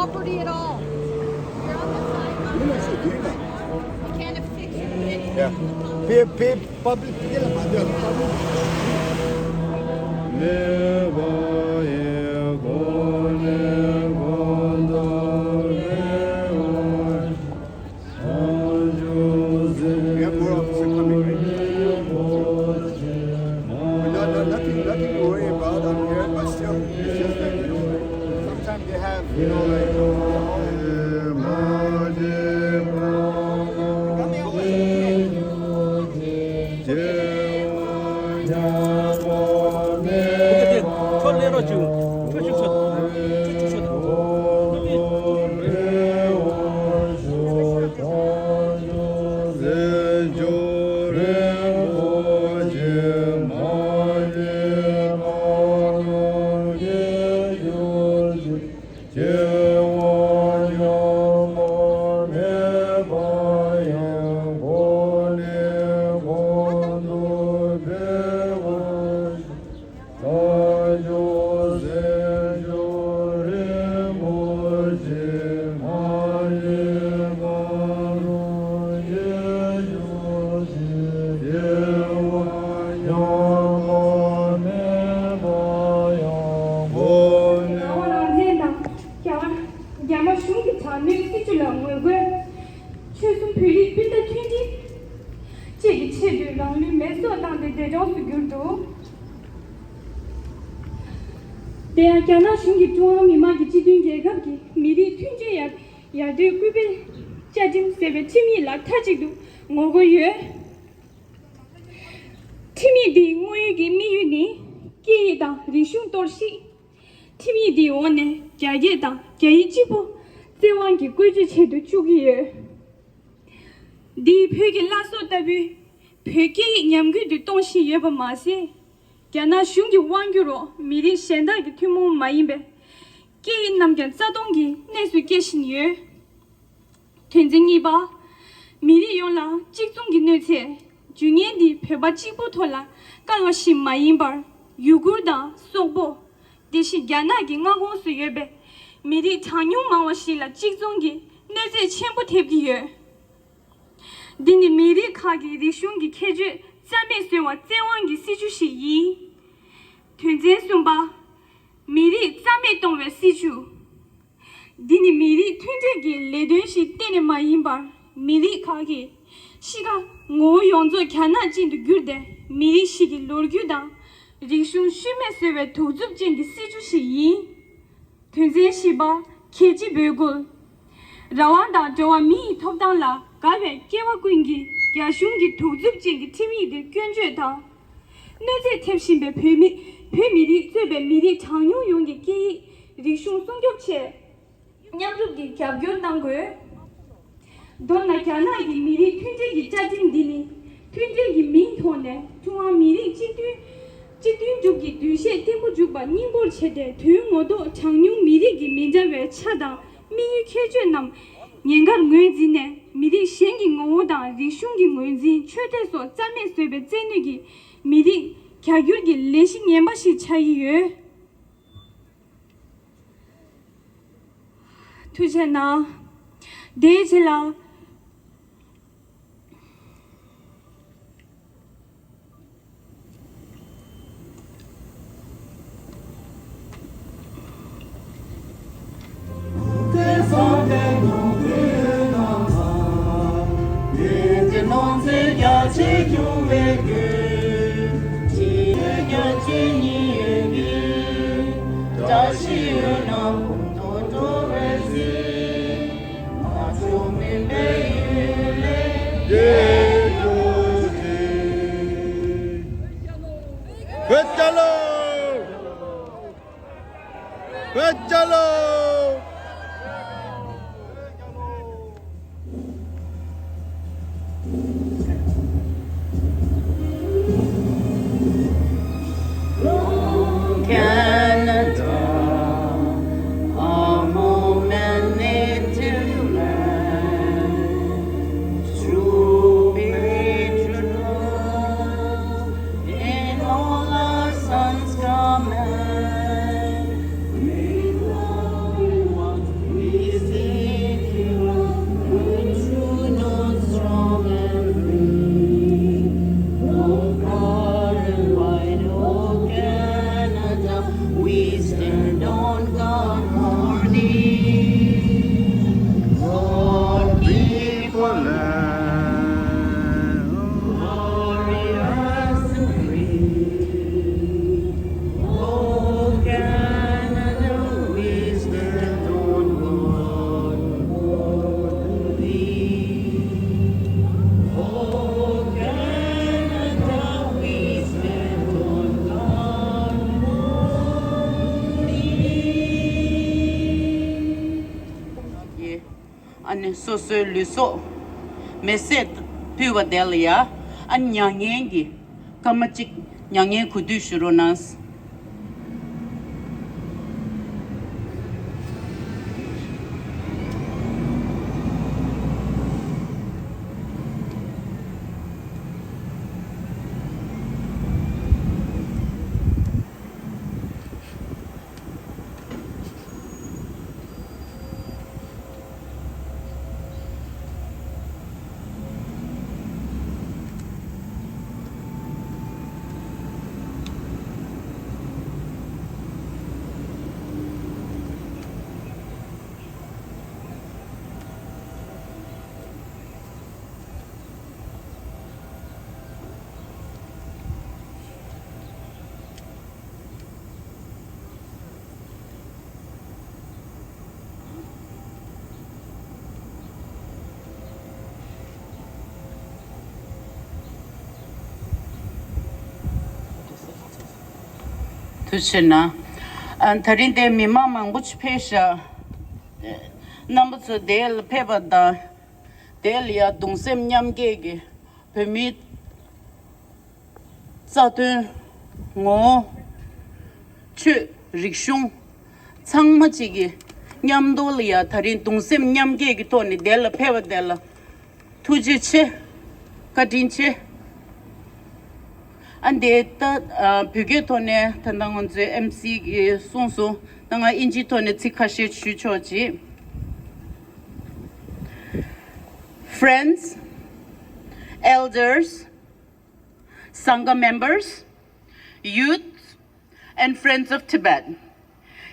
property at all. You're on the side. You're not so doing that. You can't fix it. Yeah. Pay public. We have more officers coming, right? Nothing to worry about on here, but still, it's just that, sometimes they have, ge ane so so luso meset piwa delia an nyangengi kamachik nyangen kudu shuronas tushina an tarinde mi mama nguch pesha number so del peba da del ya dungsem nyamge ge pemit zatun ngo chu rikshung changmachi ge nyamdol ya tarin dungsem nyamge ge to ni del peba del tuji che kadinche ande ta pyoge tone tandang onje MC ge sonso tanga inji tone tsikashe chuchoji friends, elders, sangha members, youth, and friends of Tibet.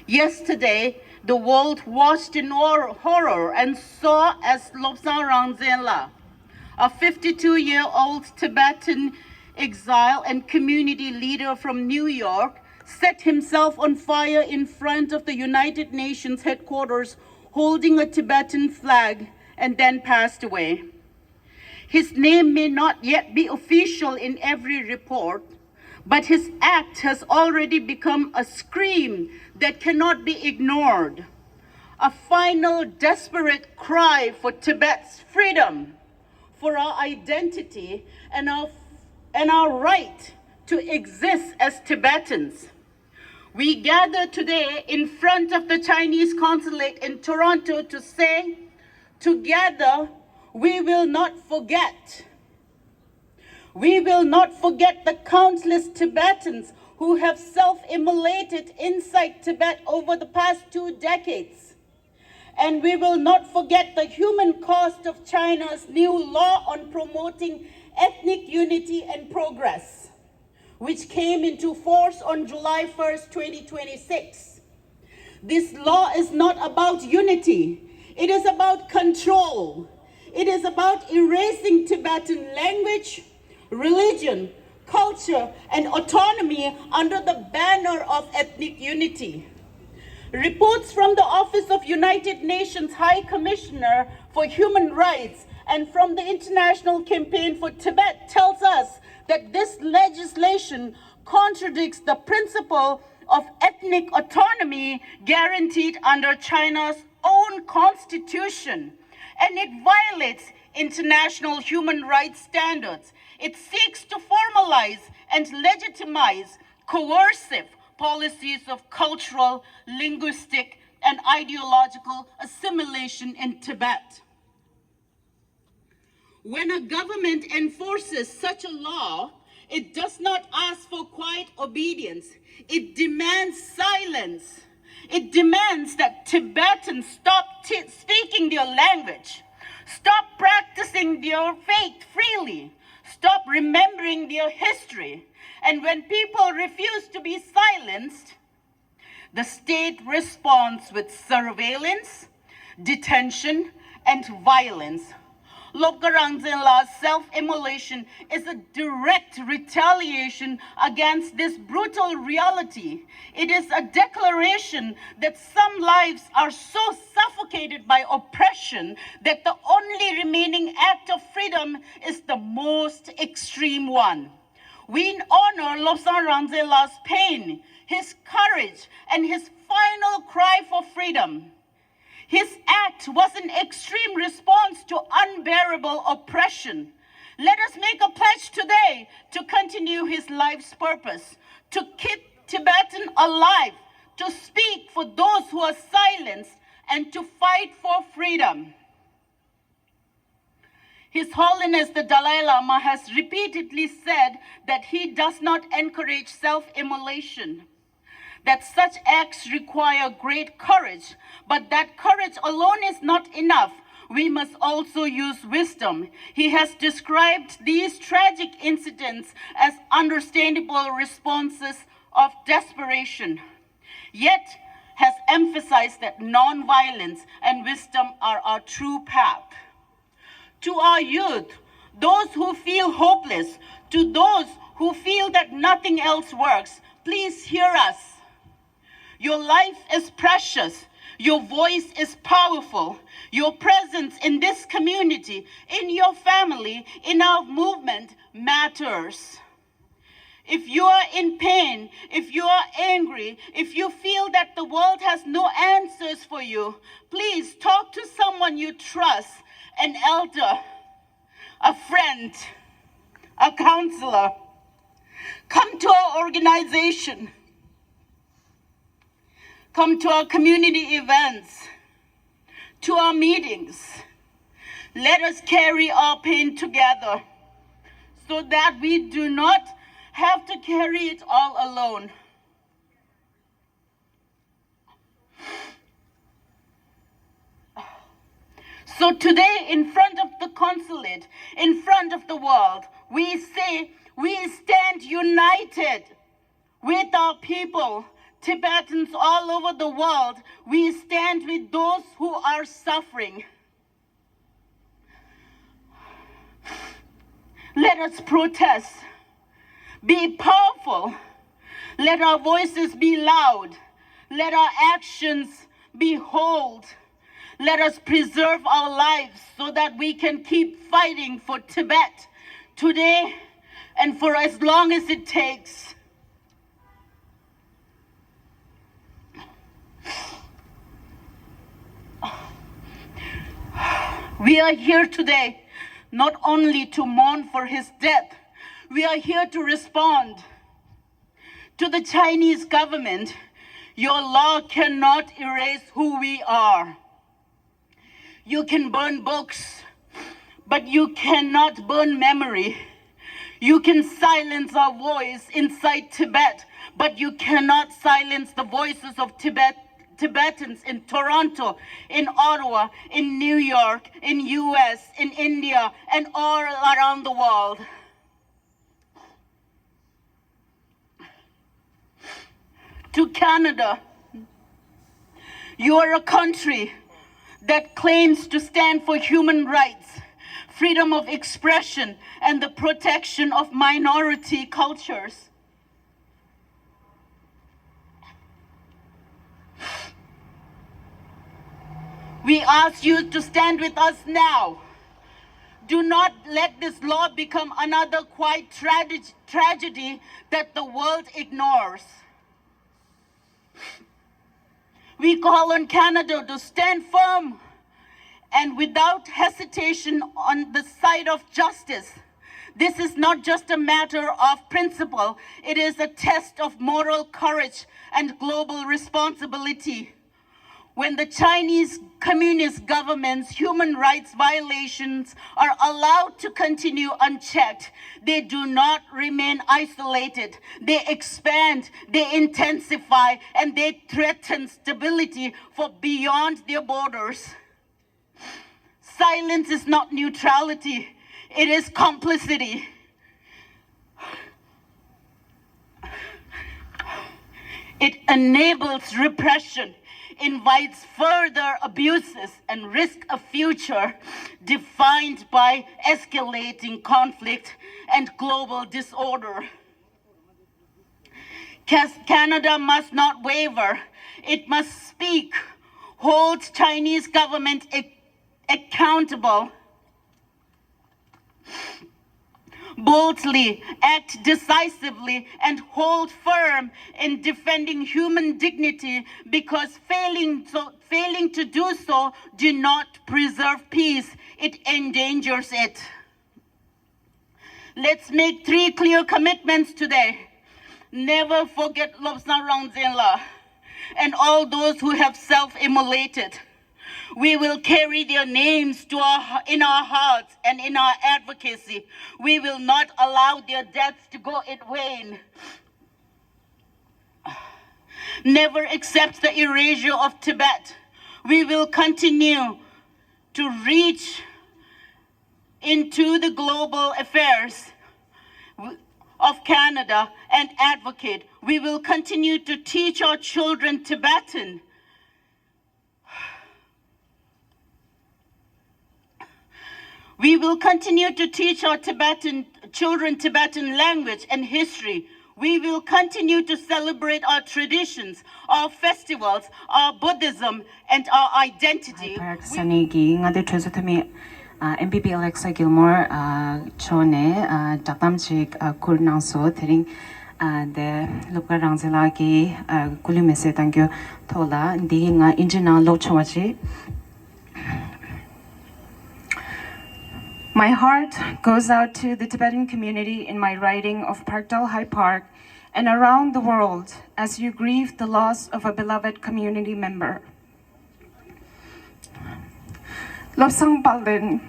Yesterday, the world watched in horror and saw as Lobga Rangzen, a 52-year-old Tibetan exile and community leader from New York, set himself on fire in front of the United Nations headquarters holding a Tibetan flag and then passed away. His name may not yet be official in every report, but his act has already become a scream that cannot be ignored, a final desperate cry for Tibet's freedom, for our identity and our right to exist as Tibetans. We gather today in front of the Chinese consulate in Toronto to say, together, we will not forget. We will not forget the countless Tibetans who have self-immolated inside Tibet over the past 2 decades. And we will not forget the human cost of China's new law on promoting ethnic unity and progress, which came into force on July 1st, 2026. This law is not about unity. It is about control. It is about erasing Tibetan language, religion, culture, and autonomy under the banner of ethnic unity. Reports from the Office of United Nations High Commissioner for Human Rights and from the International Campaign for Tibet tells us that this legislation contradicts the principle of ethnic autonomy guaranteed under China's own constitution, and it violates international human rights standards. It seeks to formalize and legitimize coercive policies of cultural, linguistic, and ideological assimilation in Tibet. When a government enforces such a law, it does not ask for quiet obedience. It demands silence. It demands that Tibetans stop speaking their language, stop practicing their faith freely, stop remembering their history. And when people refuse to be silenced, the state responds with surveillance, detention, and violence. Lobga Rangzen's self-immolation is a direct retaliation against this brutal reality. It is a declaration that some lives are so suffocated by oppression that the only remaining act of freedom is the most extreme one. We honor Lobga Rangzen's pain, his courage, and his final cry for freedom. His act was an extreme response to unbearable oppression. Let us make a pledge today to continue his life's purpose, to keep Tibetan alive, to speak for those who are silenced, and to fight for freedom. His Holiness the Dalai Lama has repeatedly said that he does not encourage self-immolation, that such acts require great courage, but that courage alone is not enough. We must also use wisdom. He has described these tragic incidents as understandable responses of desperation, yet has emphasized that non-violence and wisdom are our true path. To our youth, those who feel hopeless, to those who feel that nothing else works, please hear us. Your life is precious. Your voice is powerful. Your presence in this community, in your family, in our movement matters. If you are in pain, if you are angry, if you feel that the world has no answers for you, please talk to someone you trust, an elder, a friend, a counselor. Come to our organization. Come to our community events, to our meetings. Let us carry our pain together so that we do not have to carry it all alone. So today, in front of the consulate, in front of the world, we say we stand united with our people, Tibetans all over the world. We stand with those who are suffering. Let us protest. Be powerful. Let our voices be loud. Let our actions be bold. Let us preserve our lives so that we can keep fighting for Tibet today and for as long as it takes. We are here today not only to mourn for his death, we are here to respond to the Chinese government. Your law cannot erase who we are. You can burn books, but you cannot burn memory. You can silence our voice inside Tibet, but you cannot silence the voices of Tibetans in Toronto, in Ottawa, in New York, in US, in India, and all around the world. To Canada, you are a country that claims to stand for human rights, freedom of expression, and the protection of minority cultures. We ask you to stand with us now. Do not let this law become another quiet tragedy that the world ignores. We call on Canada to stand firm and without hesitation on the side of justice. This is not just a matter of principle, it is a test of moral courage and global responsibility. When the Chinese Communist government's human rights violations are allowed to continue unchecked, they do not remain isolated. They expand, they intensify, and they threaten stability for beyond their borders. Silence is not neutrality, it is complicity. It enables repression, invites further abuses, and risks a future defined by escalating conflict and global disorder. Canada must not waver. It must speak, hold Chinese government accountable. boldly, act decisively, and hold firm in defending human dignity, because failing to do so do not preserve peace, it endangers it. Let's make 3 clear commitments today. Never forget Lobga Rangzen and all those who have self-immolated. We will carry their names in our hearts and in our advocacy. We will not allow their deaths to go in vain. Never accept the erasure of Tibet. We will continue to reach into the global affairs of Canada and advocate. We will continue to teach our children Tibetan. We will continue to teach our children Tibetan language and history. We will continue to celebrate our traditions, our festivals, our Buddhism, and our identity. MPP Alexa Gilmore, Chone, Datamchik, Kurnanso, Tering, the Lobga Rangzelagi, Kulimese, thank you, Tola, Dinga, Injina, Lochawachi. My heart goes out to the Tibetan community in my riding of Parkdal High Park and around the world as you grieve the loss of a beloved community member. Lobsang Palden,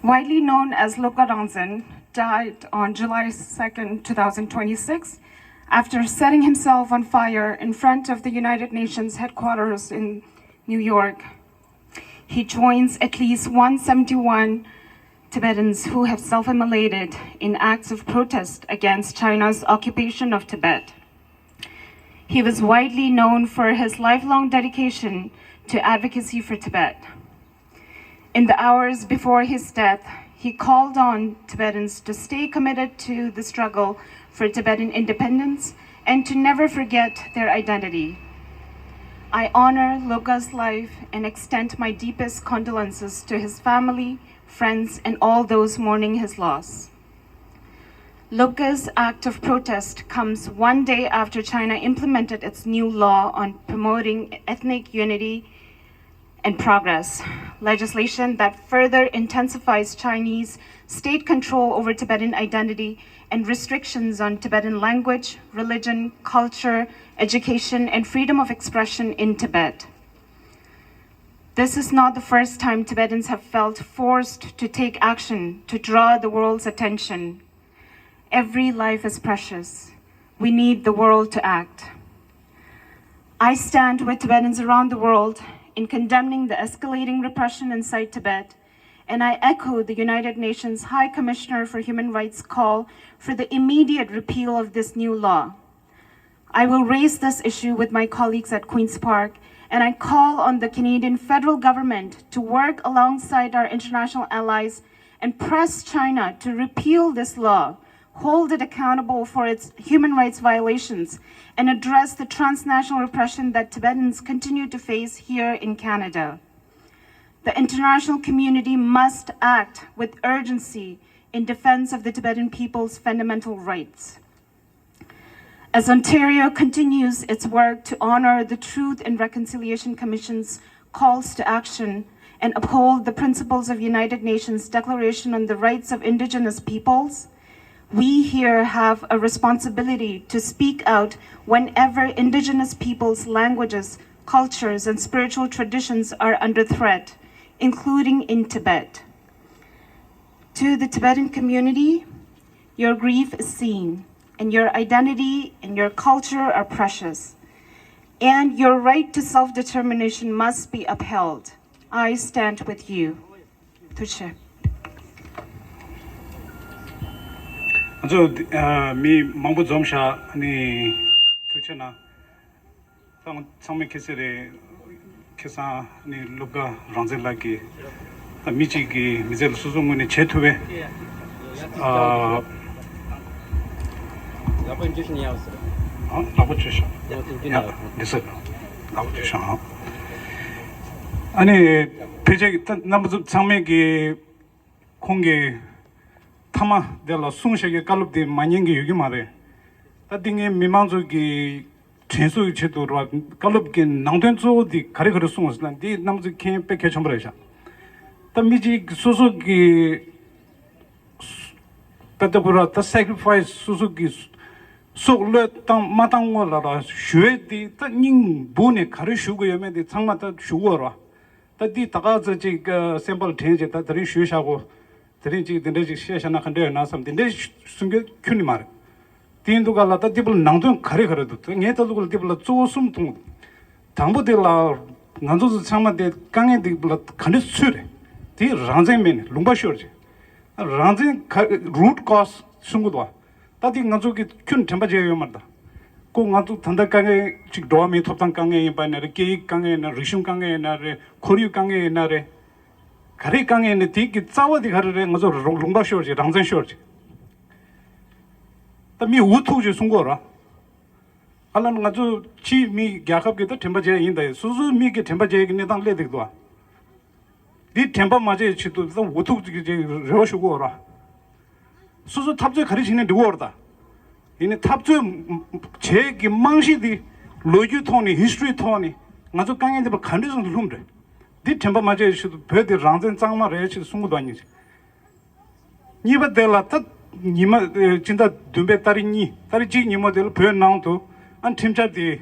widely known as Lobga Rangzen, died on July 2nd, 2026, after setting himself on fire in front of the United Nations headquarters in New York. He joins at least 171 Tibetans who have self-immolated in acts of protest against China's occupation of Tibet. He was widely known for his lifelong dedication to advocacy for Tibet. In the hours before his death, he called on Tibetans to stay committed to the struggle for Tibetan independence and to never forget their identity. I honor Lobga's life and extend my deepest condolences to his family, friends, and all those mourning his loss. Lobga's act of protest comes one day after China implemented its new law on promoting ethnic unity and progress, legislation that further intensifies Chinese state control over Tibetan identity and restrictions on Tibetan language, religion, culture, education, and freedom of expression in Tibet. This is not the first time Tibetans have felt forced to take action to draw the world's attention. Every life is precious. We need the world to act. I stand with Tibetans around the world in condemning the escalating repression inside Tibet, and I echo the United Nations High Commissioner for Human Rights' call for the immediate repeal of this new law. I will raise this issue with my colleagues at Queen's Park, and I call on the Canadian federal government to work alongside our international allies and press China to repeal this law, hold it accountable for its human rights violations, and address the transnational repression that Tibetans continue to face here in Canada. The international community must act with urgency in defense of the Tibetan people's fundamental rights. As Ontario continues its work to honor the Truth and Reconciliation Commission's calls to action and uphold the principles of United Nations Declaration on the Rights of Indigenous Peoples, we here have a responsibility to speak out whenever Indigenous peoples' languages, cultures, and spiritual traditions are under threat, including in Tibet. To the Tibetan community, your grief is seen, and your identity and your culture are precious, and your right to self-determination must be upheld. I stand with you. Touche. mi mambu zomsha ni tuchena sang kesere kesa ni Lobga Rangzen lagi michi gi mizel suzungu ni chetwe 나쁜 주신이었어요. 나쁜 주신 야, 됐어. 나쁜 주신. 아니 배제 남부 상맥이 공개 타마 데라 숭셰게 깔롭데 마냥게 여기 말해 다딩에 미망족이 전수 제도로 깔롭게 낭된조디 가리 그려 숭었을 디 남즈 캠페 개첨버려샤 미지 소속이 배터브라 다 sacrifice 소속이 속래 땅 마땅월라라 쉐디 땅닝 보네 가르 슈고 여메디 창마다 슈고라 다디 다가저 지가 샘플 텐제 다 드린 슈샤고 드린 지 든지 시샤나 컨데 나섬 든데 숨게 큐니 말 딘도 갈라다 디블 낭돈 가리 가르도 녜도글 디블 조숨 통 당보들라 난조즈 창마데 강에 디블 칸데 수레 디 란젠멘 룽바쇼르지 란젠 루트 코스 숭고도 다디 나조기 큰 템바제요 말다 고 나도 단다 강에 직 도아미 톱당 강에 바나르 케이 강에 나 리슌 강에 나레 코리우 강에 나레 가리 강에 네 디기 짜와디 가르레 나조 룽바쇼르지 란젠쇼르지 다미 우투지 숭고라 알란 나조 치미 갸갑게도 템바제 인다 수수 미게 템바제게 네당 레데도 디 템바 마제 치도 우투지 러쇼고라 수수 탑제 가리시는 누구어다 이네 탑제 제기 망시디 로주 토니 히스토리 토니 나도 강에데 간디선 룸데 디 템바 마제 치도 베데 랑젠 장마 레치 숨고도 아니지 니바 델라타 니마 진짜 둠베 따리니 따리지 니모델 베나운도 안 팀자디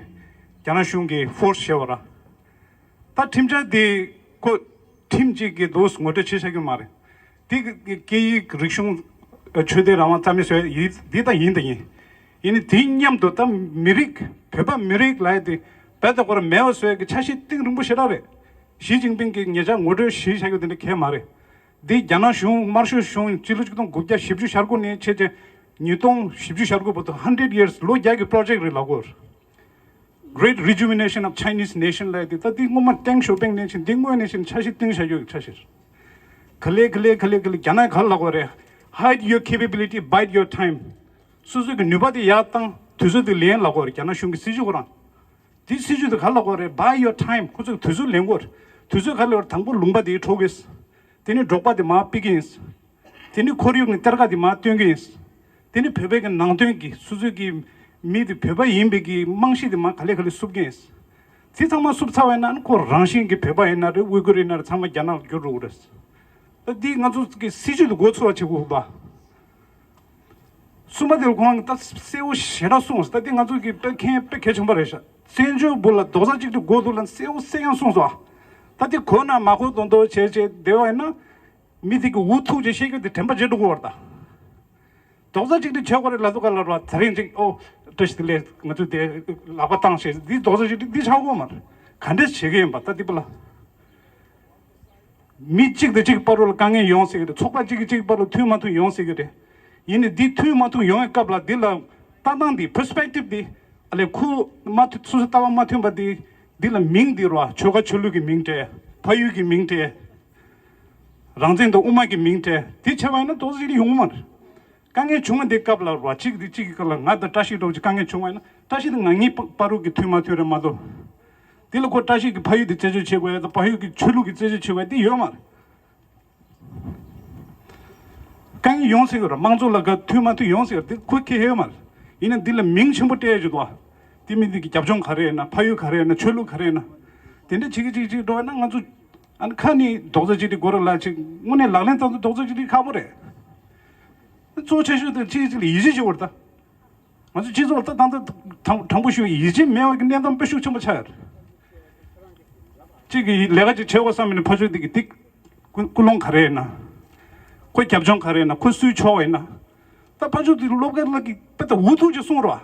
자나슝게 포스 셔라 다 팀자디 고 팀지게 도스 모데 치세게 말해 디 게이 그릭숑 최대 라마타미서 디다 인데 이니 딩냠도 다 미릭 베바 미릭 라이디 베다 거라 메어스에 차시 띵릉부 시라레 시진핑게 녀자 모데 시사게 되는 게 말해 디 자나슝 마르슈슝 찔루지도 국자 십주 샤르고니 체제 뉴동 십주 샤르고부터 100 years 로 야기 프로젝트 라고 great rejuvenation of Chinese nation like that the moment tang shopping nation dingmo nation chashi ting shayo chashi kale jana khalago re hide your capability bide your time suzu ge nubadi ya tang tuzu de len lago re jana shung siju goran this siju de khalago re buy your time kuzu tuzu len go tuzu khalo 당부 룽바디 troges tini drokpa de ma begins tini koryug ni terga di ma tyongis tini phebe ge nangtyong suzu gi 미디 페바 임베기 망시디마 칼레칼레 숲게스 티타마 숲사와난 코 랑싱기 페바에나르 우이그리나르 참마 야나 교루르스 디 나주스기 시주도 고츠와 치고 봐 수마들 공항 딱 세우 쉐라송스 디 나주기 백해 정발해서 센주 볼라 도사직도 고돌란 세우 세양 송소 다디 코나 마고 돈도 제제 되어있나 미디기 우투제 쉐기데 템바제도 고르다 도사직도 저거를 라도 갈라로 다른직 뜻들레 맞을 라바탕시 디 도저지 디 차고 말 간데 제게 맞다 디블라 미직도 직 바로 강에 용세게 촉바직이 직 바로 투마도 용세게 이니 디 투마도 용에 갑라 딜라 따당디 퍼스펙티브 디 알레 쿠 마트 수스타와 마트 바디 딜라 밍디로와 조가 줄루기 밍테 파유기 밍테 랑젠도 우마기 밍테 디 차와는 도저지 용만 강에 중은 대값라 와 지기 걸라 나다 다시도 강에 중은 다시도 강이 바로기 투마투를 마도 딜고 다시기 파이디 제주 최고야 파이기 출루기 제주 최고야 디 요마 강이 용색으로 망조라가 투마투 용색을 그렇게 해요 말 이는 딜라 명칭부터 해줘도 디미디기 잡종 가래나 파유 가래나 출루 가래나 근데 지기 도나 아주 안 칸이 도저지리 고를라 지금 문에 라렌도 도저지리 가버래 조체슈들 지지리 이지지 올다 아주 지지 올다 단도 당부시오 이지 매어 근데도 빼슈 좀 차야 지기 내가 지 제거 싸면 퍼주디기 딕 꿀롱 가래나 거기 잡종 가래나 코스 초에나 다 퍼주디 로가르기 빼다 우투지 송으로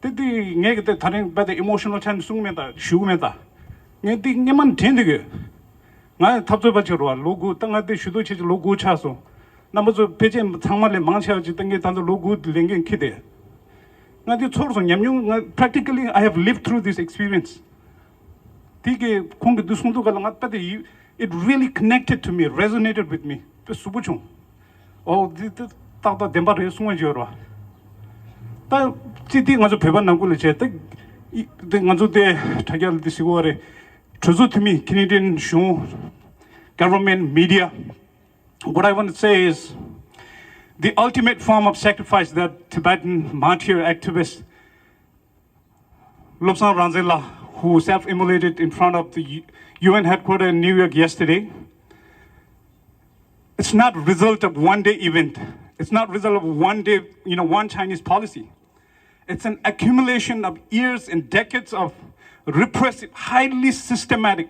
데디 내가 때 다른 배다 이모셔널 찬 숭매다 슈매다 내디 내만 된되게 나 탑조바지로 로고 땅한테 슈도치 로고 차서 나머지 배제 장말에 망쳐지 등게 단도 로고 랭겐 키데 나디 초로서 냠뇽 practically I have lived through this experience 되게 공기 두순도 갈랑 앞에 it really connected to me resonated with me 수부총 따다 덴바르 숨어지어라 다 지디 가서 배반 남고를 제때 이 가서 때 타결 드시고 아래 조조팀이 Canadian show government media what I want to say is the ultimate form of sacrifice that Tibetan martyr activist Lobga Rangzen, who self-immolated in front of the UN headquarters in New York yesterday, it's not a result of one-day event. It's not a result of one day, one Chinese policy. It's an accumulation of years and decades of repressive, highly systematic.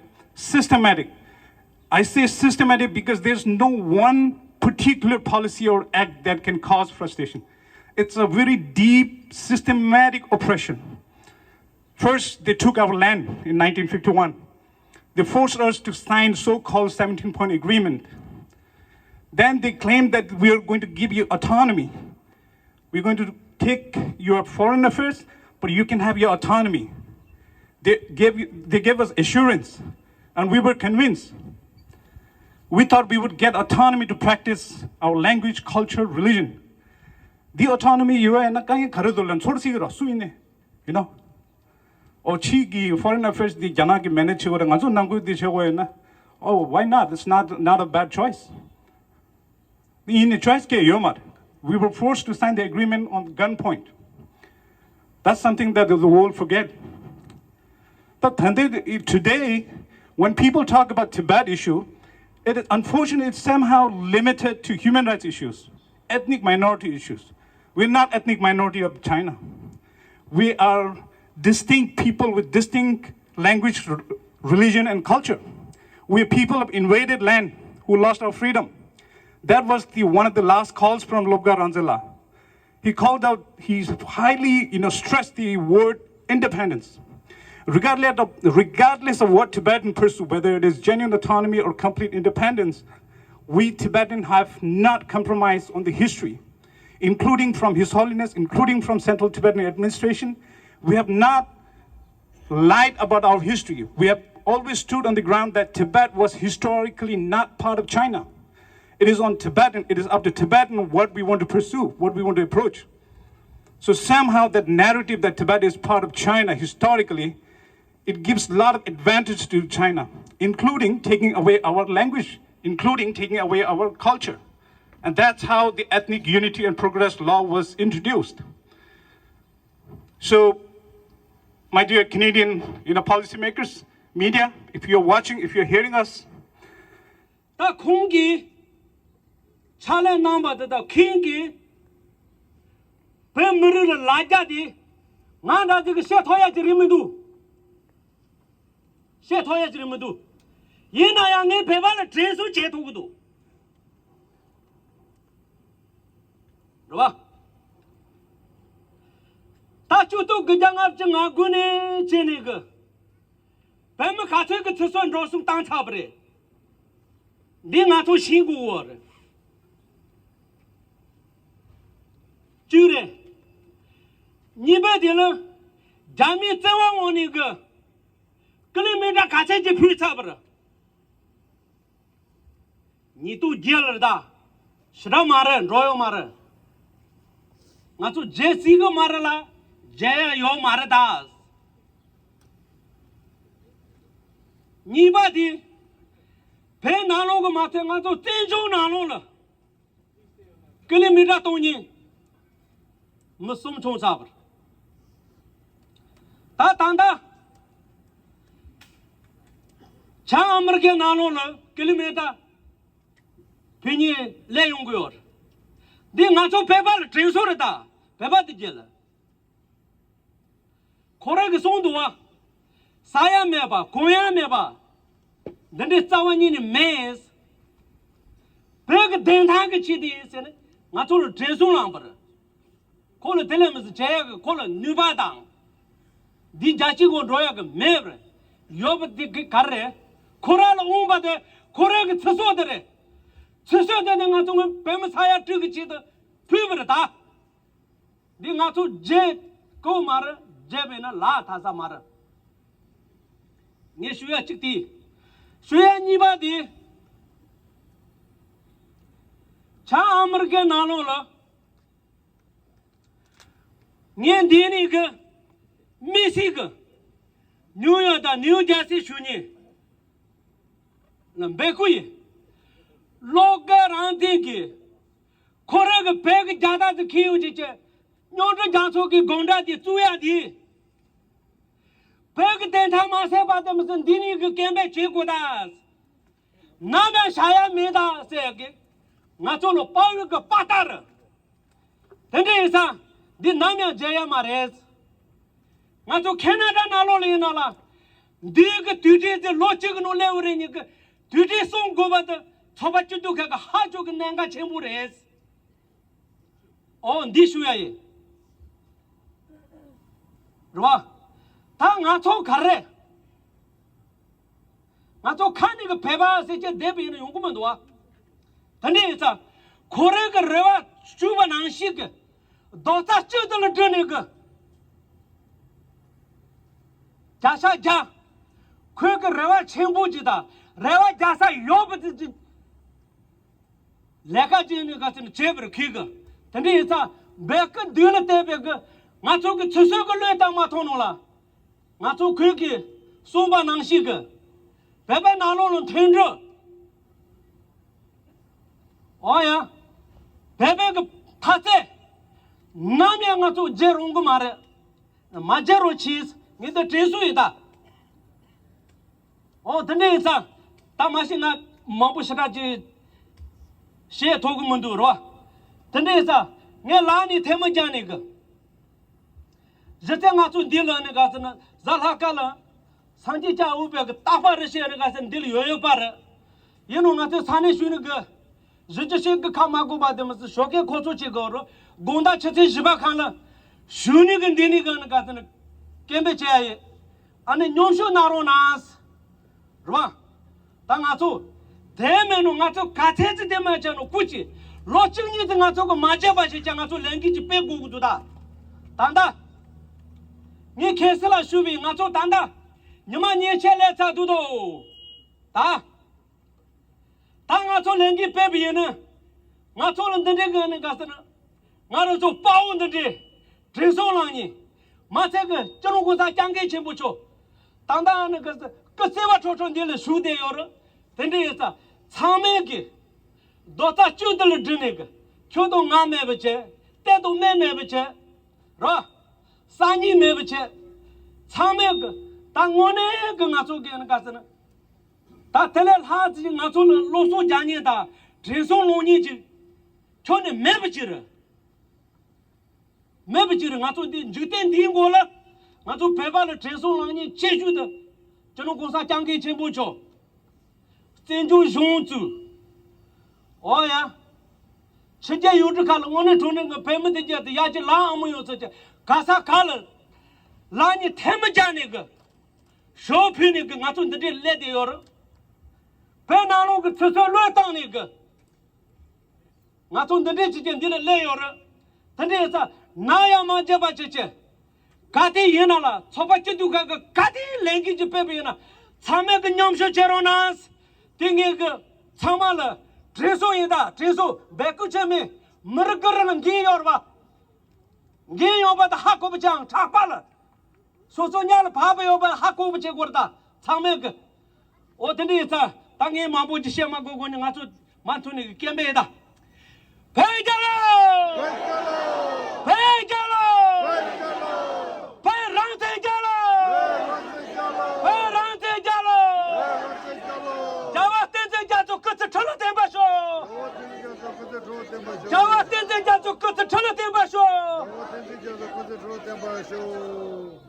I say systematic because there's no one particular policy or act that can cause frustration. It's a very deep, systematic oppression. First, they took our land in 1951. They forced us to sign so-called 17-point agreement. Then they claimed that we are going to give you autonomy. We're going to take your foreign affairs, but you can have your autonomy. They gave us assurance, and we were convinced. We thought we would get autonomy to practice our language, culture, religion. The autonomy you are not going to you know. Or chigi foreign affairs the janaki manage oh, why not? It's not a bad choice. In the choice we were forced to sign the agreement on gunpoint. That's something that the world forget. But today, when people talk about Tibet issue, it is unfortunately it's somehow limited to human rights issues, ethnic minority issues. We're not ethnic minority of China. We are distinct people with distinct language, religion, and culture. We're people of invaded land who lost our freedom. That was one of the last calls from Lobga Rangzen. He called out, he's highly, stressed the word independence. Regardless of what Tibetan pursue, whether it is genuine autonomy or complete independence, we Tibetans have not compromised on the history, including from His Holiness, including from Central Tibetan administration. We have not lied about our history. We have always stood on the ground that Tibet was historically not part of China. It is on Tibetan, it is up to Tibetan what we want to pursue, what we want to approach. So somehow that narrative that Tibet is part of China historically, it gives a lot of advantage to China, including taking away our language, including taking away our culture. And that's how the Ethnic Unity and Progress Law was introduced. So, my dear Canadian policymakers, media, if you're watching, if you're hearing us, Chala number the king, Pemuru Lajadi, Nanda the Shatoya Rimudu. Shatoya Rimudu. Yina Yang Pevala Tresu Chetudu. Tachutu Gajanga Jangaguni Jeniga. Pemakatu Tuson Rosum Tantabre. Dingatu Shingu. Jure, Nibadilla, Jami Tawaniga, Kilimida Kateji Putabra. Nitu Jelda, Shramara and Royal Mara. Natu Jessica Marala, Jaya Yo Maradas. Nibadi, Pen Naloga Matangato, Tenjo Nalola. Kilimida Tony. Musum Chong Saber. Tanda Chamarga Nanola, Kilimeta Pini Leungur. The Nato Pebble, Tresorata, Pebba the Jella. Correct Sondua, Saya Meba, Koya Meba. Then the Tawani Maze Peg Dentagachi, Nato Tresulamber. Call a telemus jag, call a Nubadang. Di Jachigo Droyag, Mebre, Yob di Carre, Coral Umba de Correct Tesodere. Tesodere Natum, Pemasaya Trigichita, Puberta. Di Natu J. Comara, Jebina La Tazamara. Neshuya Chiti. Suya Nibadi Chamarga Nanola. Nien Diniga, Missiga, New Jersey Shuni, Lambekui, Lobga Rangzen ki Korag beg jada the kiu jiche Nyotra janso ki gonda di tuya di Beg tenta mase badam san dini ki kembe chikudas Naga shaya meda se ngacho lo pawi ka patar tende isa di namya jaya mares ngacho Canada nalo le nala di ka tuji de lochig no le ure ni ka tuji song gobat thobachu du ka ha ju ka nanga chemu res on di shuya ye rwa ta ngacho khare ngacho khani ka beba se je debi no yongkuman doa tende isa kore ka rewa chuba nangshik dota chudal dene jasa ja kwe ka rewa chenpu jida rewa jasa yob leka jine ka sin chebar kiga tende isa beka dila tebe ka ngacho ki chuso ka loe ta ma thono la ngacho kwe ki sumba nangshik beba nalo lo thendro oh ya bebe ke thase namya nga tu jerung mare majero cheese ni the tresu ida oh tene isa tamashi na mabu shara ji she thog mundu ro tene isa nge lani thema jane ga jete nga tu dil ne ga sana zalha kala sanji cha u be ta fa re she ne ga san dil yo par yenu nga tu sane shune ga Jujishik Kamago Badamas, Shoke Kochigoro, Gonda Chati Shibakana, Shunigan Dinigan Gatan, Kembeche, and a Nyosho Naronas, Rwa, Tangato, Temenunato, Katet de Majano Kuchi, Roching it in Nato Majabashi Jangato language Pegu to that. Tanda Ni Kesela Shubi, Nato Tanda, Numania Cheleta Dudo. Ta. Tangato lengi pebi na ngato lende gane gasana ngaro to pawo ndede treso langi matega chano ko sa jange chembucho tanda na gas kasewa chochon dele shude yor tende yesa chamege dota chudel drenega chodo ngame beche tedo meme beche ra sani me beche chamege tangone ngato gen gasana 다 텔레 하지 나촌 로소 자니다 제소 로니지 촌에 매버지르 나촌 디 주된 딩고라 나촌 배발을 제소 로니 제주도 저는 공사 장기 제보죠 전주 용주 어야 진짜 요즘 갈 오늘 돈은 거 배면 되지 야지 라 아무요 저저 가사 갈 라니 테마자네 그 쇼핑이 그 나촌 데 레디요 Penano que se lo taniga. Naton de Dichigen did a layer. Tandesa, Naya Majabache. Kati Yenala, Sopachuka, Kati, language Pebina, Samek Nyamsho Cheronas, Tingiga, Samala, Treso Ida, Treso, Bekucheme, Murkaran and Giyorva. Giyoba the Hakobachang, Tapala. So Sonyal Papa over Hakobache Gorda, Samek. O Tandesa. Tangi mampu jisya mago goni ngasu mantu ni kembe da. Pejalo! Pejalo! Rangzen jalo! Rangzen jalo! Jawa tenze jato kutsu cholo tembasho! Jawa tenze jato kutsu cholo tembasho!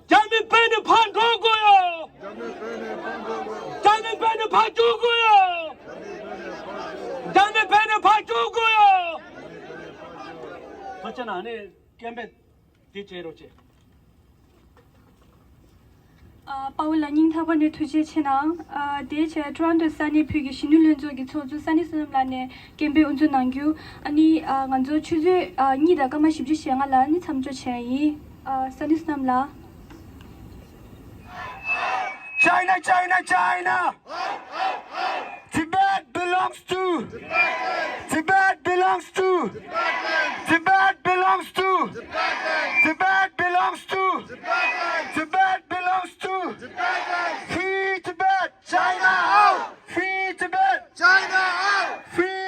Jami pene pandogoyo! Jami pene pandogoyo! Jami pene pandogoyo! Kochana ne kembe dicheroche. Pawo ning thaba ne thuje chena de che Toronto sani phugi shinu lenzo gi choju sani sunam la ne kembe unju nangyu ani nganjo chuje ni da kama shibji shenga la ni chamjo chei sani sunam la China, China, China! Tibet belongs to Tibet belongs to Tibet belongs to Tibet belongs to Tibet belongs to Free Tibet, China out! Free Tibet, China out! Free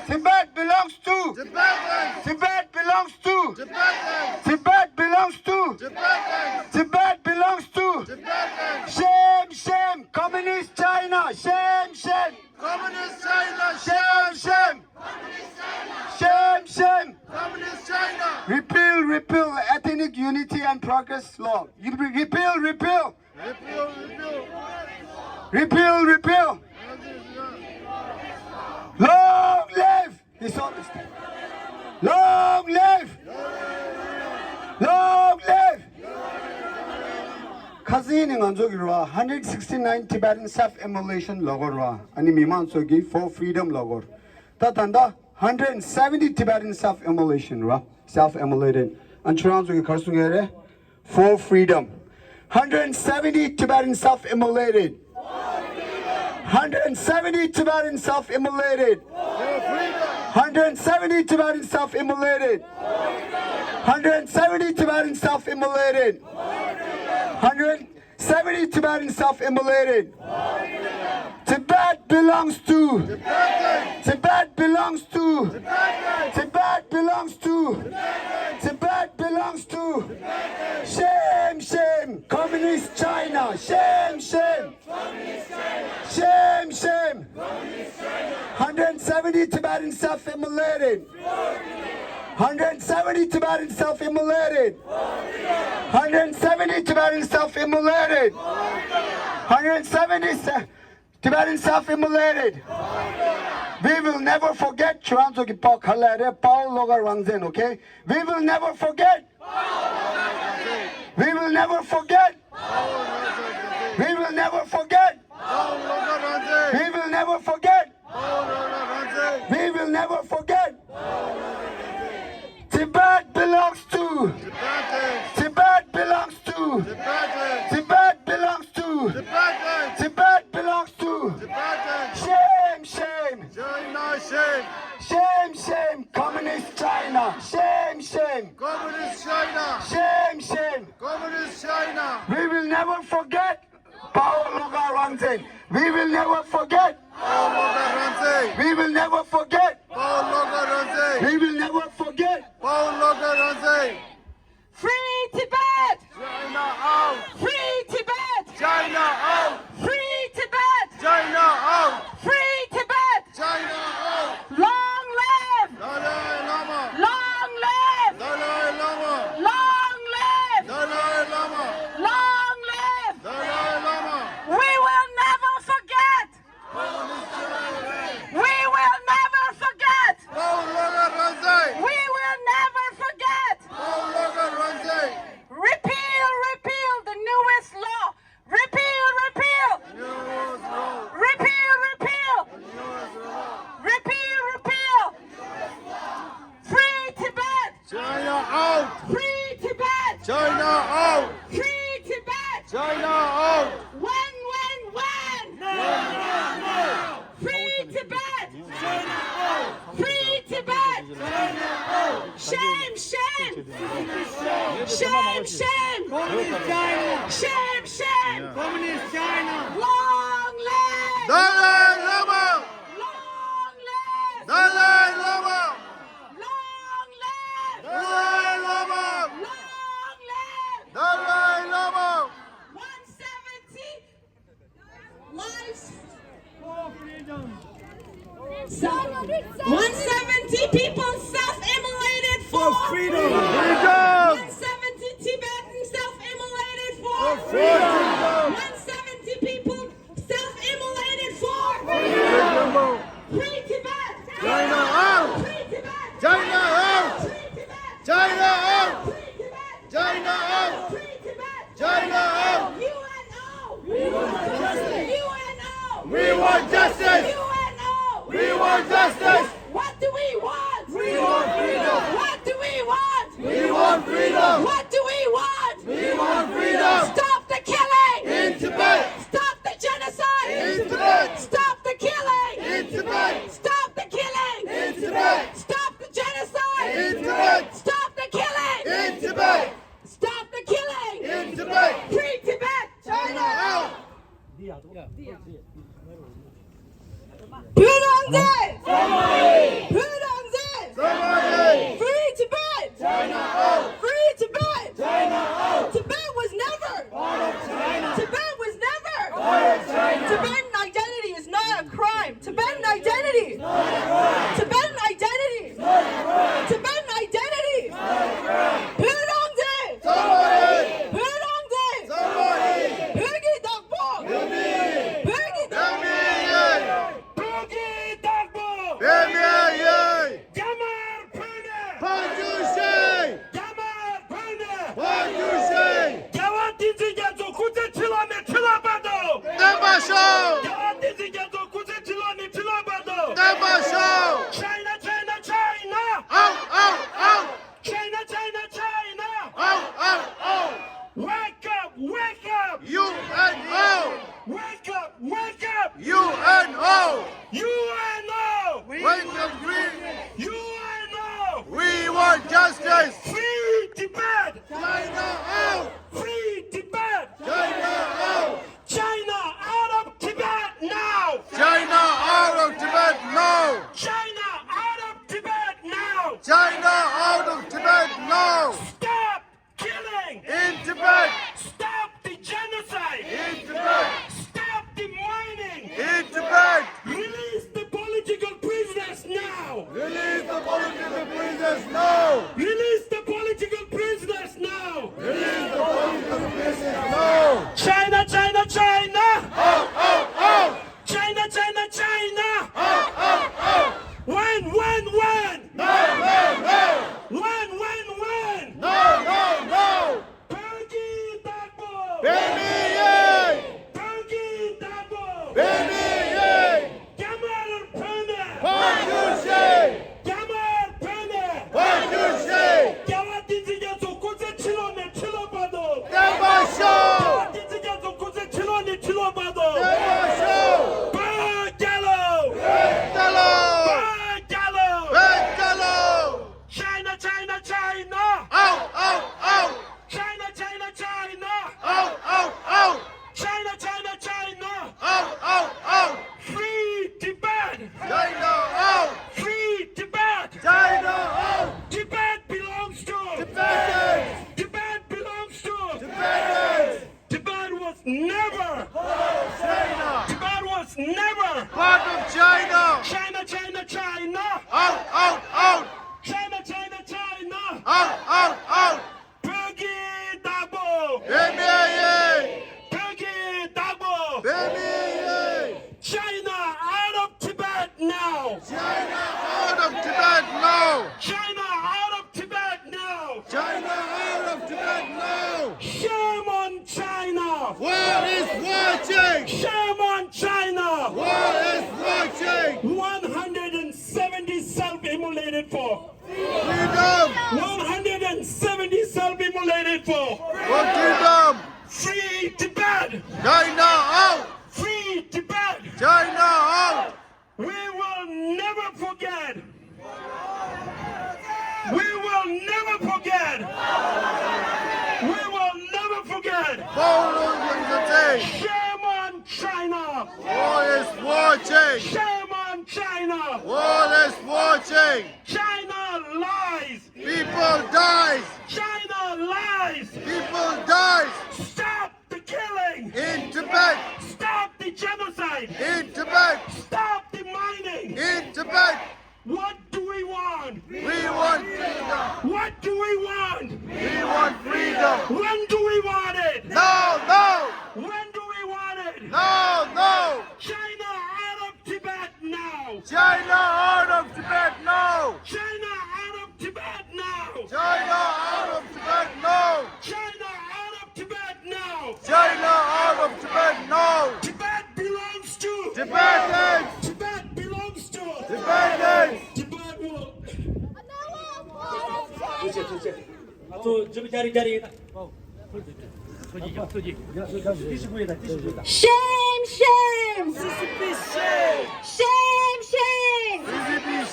Tibet belongs to. Tibet belongs to. Tibet belongs to. Tibet belongs to. Shame, shame, communist China. Shame, shame. Communist China. Shame, shame. Shame, shame. Communist China. Repeal, repeal ethnic unity and progress law. Repeal, repeal. Repeal, repeal. Long live his honesty. Long live. Long live. Kazini nganjogirwa 169 Tibetan self-immolation logorwa. Ani mimansogi for freedom logor. Tatanda 170 Tibetan self-immolation ra. Self-immolated. Anchuranzogi karsungere for freedom. 170 Tibetan self-immolated. 170 Tibetan self-immolated. 170 Tibetan self-immolated. 170 Tibetan self-immolated. 170 Tibetan self-immolated. Tibet belongs to. Tibet belongs to. Tibet belongs to. Tibet belongs to. Shame, shame, communist China. Shame, shame. Shame, shame. 170 Tibetan self-immolated. 170 Tibetan self-immolated. 170 Tibetan self-immolated. 170 Tibetan self-immolated. We will never forget Churanzogi Pakhalare, Pawo, Lobga, Rangzen, okay? We will never forget. We will never forget. We will never forget. We will never forget. We will never forget. Tibet belongs to. Tibet belongs to. Tibet belongs to. Tibet belongs to. Shame, shame. China, shame. Shame, shame, communist China. Shame, shame. Communist China. Shame, shame. Communist China. We will never forget Pawo, Lobga, Rangzen. We will never forget. Lobga, Rangzen. We will never forget. Lobga, Rangzen. We will never forget. Lobga, Rangzen. Free Tibet! China out. Free Tibet! China out. Free Tibet! China out. Free Tibet! China out. Long live! Dalai Lama. Long live! Dalai Lama. Long live! Dalai Lama. Long live! Dalai Lama. We will never forget! We will never forget! Lobga, Rangzen. We will never forget! Lobga, Rangzen. Repeal, repeal the newest law! Repeal, repeal! Repeal, repeal! Repeal, repeal! Free Tibet! China out. Free Tibet! China out. Free Tibet! China out. When? Free Tibet! Free Tibet! Shame, shame! Shame, shame! Shame, shame! Long live! Dalai Lama. Long live! Dalai Lama. Long live! Dalai Lama. Long live! Dalai Lama. 170 lives. 170 people self-immolated for Freedom. 170 Tibetans self-immolated for Freedom. 170 people self-immolated for Free Tibet! China out. Free Tibet! China out. Free Tibet! China out. Free Tibet! China out. Free Tibet! China out. UNO! We want justice! UNO! We want justice. UNO! We want justice. What do we want? We want freedom. What do we want? We want freedom. What do we want? We want freedom. Stop the killing! In Tibet. Stop the genocide! In Tibet. Stop the killing! In Tibet. Stop the killing! In Tibet. Stop the genocide! In Tibet. Stop the killing! In Tibet. Stop the killing! In Tibet. Free Tibet! China out. Rangzen! UNO! We want justice! Free Tibet! China out! Free Tibet! China out! China out of Tibet now! China out of Tibet now! China out of Tibet now! China out of Tibet now! Stop killing! In Tibet! Stop the genocide! In Tibet! Stop the mining! In Tibet! Release the political prisoners now! Release the political prisoners now! Release the political prisoners now! Release the political prisoners now! China, China, China! Out, out, out! China, China, China! Out, out, out! When? No, no, no! When? No, no, no! Pergi Dagbo! Pergi Dagbo! Gamal Pene! Gamal Pene! Gawatiziga Zokuze Chilone Chilobado! Gawatiziga Zokuze Chilone Chilobado! Bergallo! China, China, China! Out, out, out! China, China, China! Out, out, out! China, China, China! Out, out, out! Free Tibet! China out! Free Tibet! China out! Tibet belongs to Tibetans! Tibet belongs to Tibetans! Tibet was never part of China! Tibet was never part of China! China, China, China! Out, out, out! China, China, China! Out, out, out! Pergi Dagbo! Pergi Dagbo! China out of Tibet now! China out of Tibet now! China out of Tibet now! China out of Tibet now! Shame on China! War is watching! Shame on China! War is watching! 170 self-immolated for freedom! 170 self-immolated for freedom! Free Tibet! China out! Free Tibet! China out! We will never forget! We will never forget! We will never forget! Shame on China! War is watching! Shame on China! War is watching! China lies! People dies! China lies! People dies! Stop the killing! In Tibet! Stop the genocide! In Tibet! Stop the mining! In Tibet! What do we want? We want freedom! What do we want? We want freedom! When do we want it? No, no! When do we want it? No, no! China out of Tibet now! China out of Tibet now! China out of Tibet now! China out of Tibet now! China out of Tibet now! China out of Tibet now! Tibet belongs to Tibetans! Tibet belongs to Tibetans! Tibet will... Shame, shame! Shame, shame!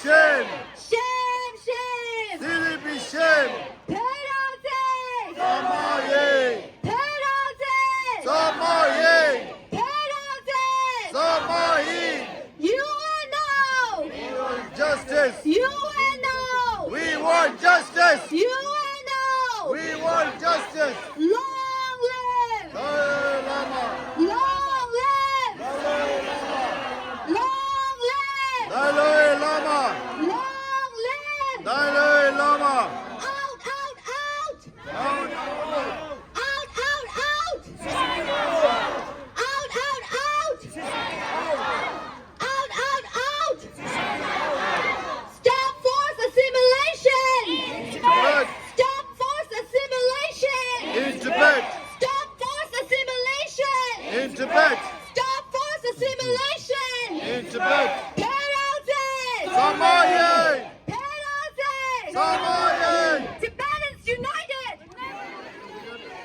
Shame! Shame, shame! Shame! Penalty! Samaye! Penalty! Samaye! Penalty! Samaye! UNO! Justice! UNO! We want justice! UNO! We want justice! Long live! Dalai Lama! Long live! Long live! Dalai Lama! Long live! Dalai Lama! Out, out, out! Out! Out, out, out! Out, out, out! Out, out, out! Stop forced assimilation! Tibet! Stop forced assimilation! In Tibet! Stop forced assimilation! In Tibet! Stop forced assimilation! In Tibet! Penalty! Samaye! Penalty! Samaye! Tibetans united!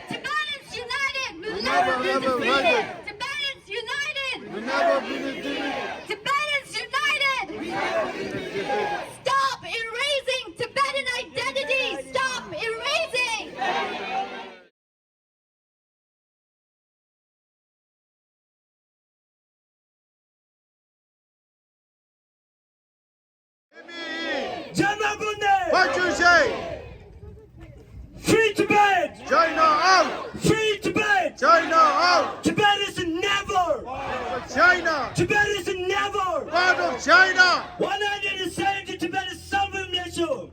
Tibetans united! We'll never be defeated! Tibetans united! We never be defeated! Tibetans united! We never be defeated! Tibet! China out! Free Tibet! China out! Tibet is never! China! Tibet is never! Part of China! 170 Tibet is self-nation!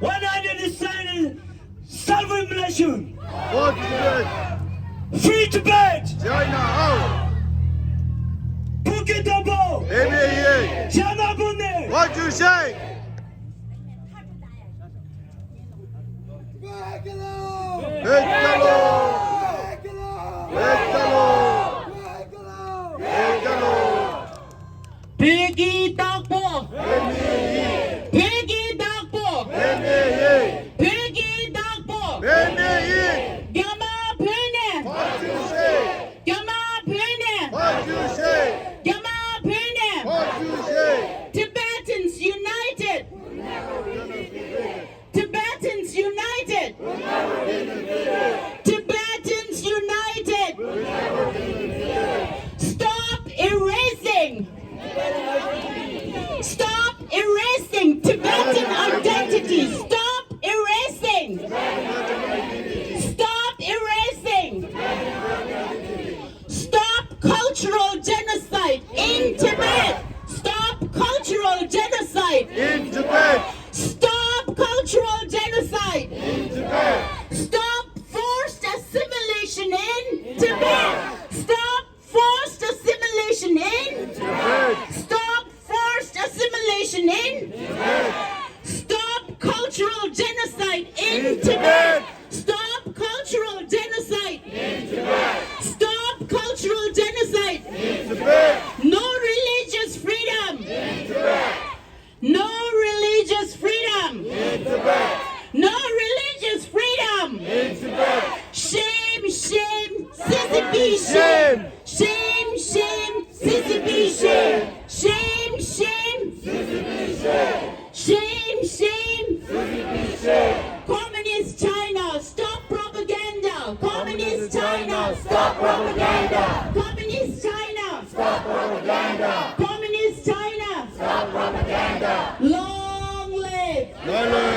170 self-nation! What Tibet? Free Tibet! China out! Bukit Abo! NAA! China Bune! What you say? Bekalo! Bekalo! Bekalo! Piggy Dogpo! NAA! Piggy Dogpo! NAA! Piggy Dogpo! NAA! Gamma Pene! What you say? Gamma Pene! What you say? Gamma Pene! What you say? Tibetans united! Tibetans united! Tibetans united! Stop erasing! Stop erasing Tibetan identity! Stop erasing! Stop erasing! Stop cultural genocide in Tibet! Stop cultural genocide! In Tibet! Stop cultural genocide! In Tibet! Stop forced assimilation in Tibet! Stop forced assimilation in Tibet! Stop forced assimilation in Stop cultural genocide in Tibet! Stop cultural genocide in Tibet! Stop cultural genocide in Tibet! No religious freedom in Tibet! No religious freedom In Tibet! No religious freedom In Tibet! Shame, shame, Sissipi, shame! Shame, shame, Sissipi, shame! Shame, shame, shame, shame! Communist China, stop propaganda! Communist China, stop propaganda! Communist China, stop propaganda! Communist China, stop propaganda! Long live! Long live!